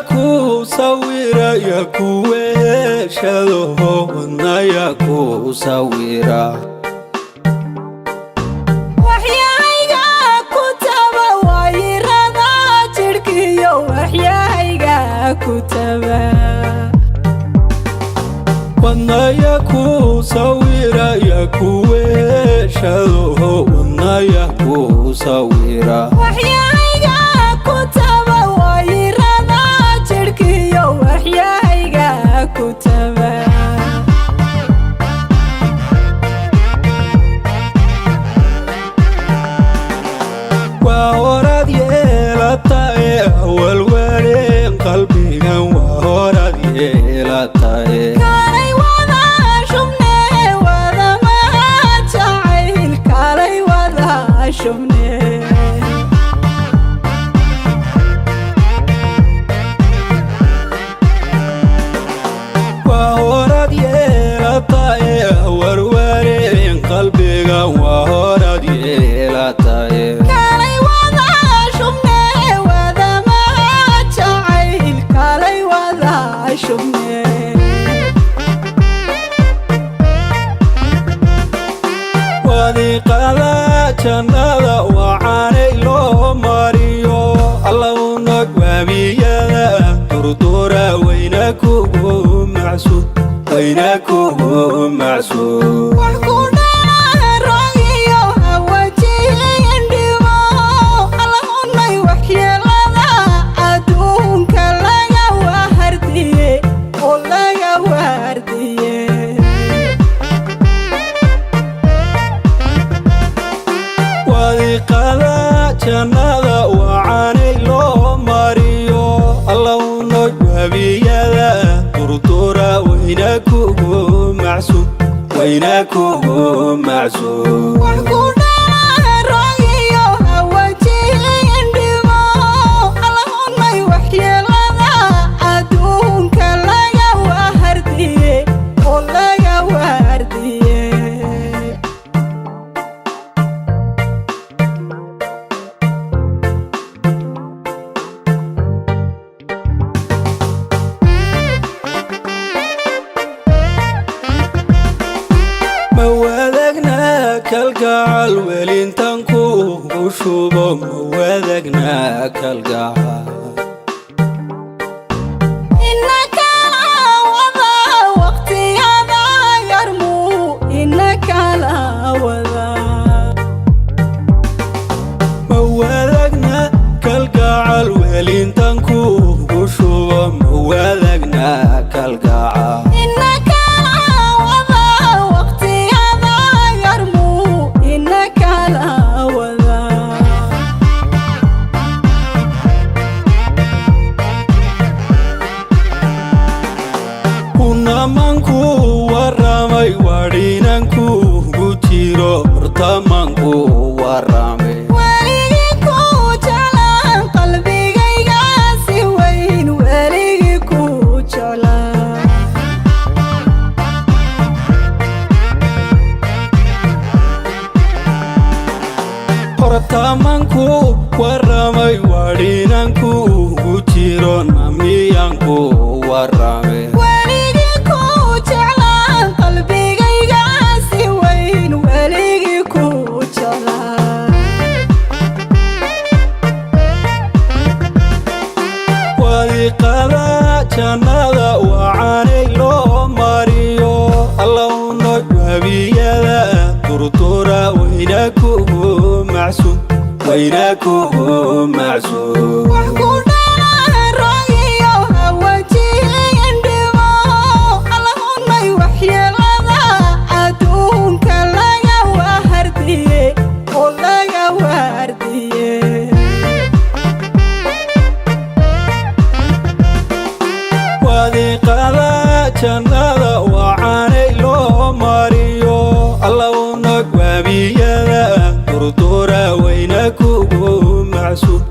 yaku sawira yaku weeshado wadna yaku sawira waxyahayga ku taba waayirada jirkiyo waxyahayga ku taba wadna yaku sawira yaku weeshado wadna yaku sawira waxyahayga ku taba waayirada jirkiyo waxyahayga ku taba وهورد يلاتاي والوالين قلبينا وهورد يلاتاي كالي وضع شمني وذا ما جعيل كالي وضع شمني وهورد يلاتاي والوالين قلبينا وهورد يلاتاي كالي وضع شمني وذا ما جعيل كالي وضع شمني wadiiqada jannada waxaanay loo mariyo allow nog waamiyada durdura wayna kugu macsuud wadiiqada jannada waxaanay loo mariyo allow nog waamiyada durdura wayna kugu macsuud موادقنا كالقعال ولينتان كوغو شوبو موادقنا كالقعال إنك لا وضع وقتي هذا يرمو إنك لا وضع موادقنا كالقعال ولينتان كوغو شوبو موادقنا كالقعال إنك لا وضع وقتي هذا يرمو إنك لا وضع كنا منكو ورامي وارينانكو غوتيرو رتامانكو ورامي وليكو جلان قلبي قاسي وين وليكو جلان رتامانكو ورامي وارينانكو غوتيرو ناميانكو ورامي وليكو جلان قلبي قاسي وين وليكو جلان wadiiqada jannada waxaanay loo mariyo allow nog waamiyada durdura wayna kugu macsuud wadiiqada jannada waxaanay loo mariyo allow nog waamiyada durdura wayna kugu macsuud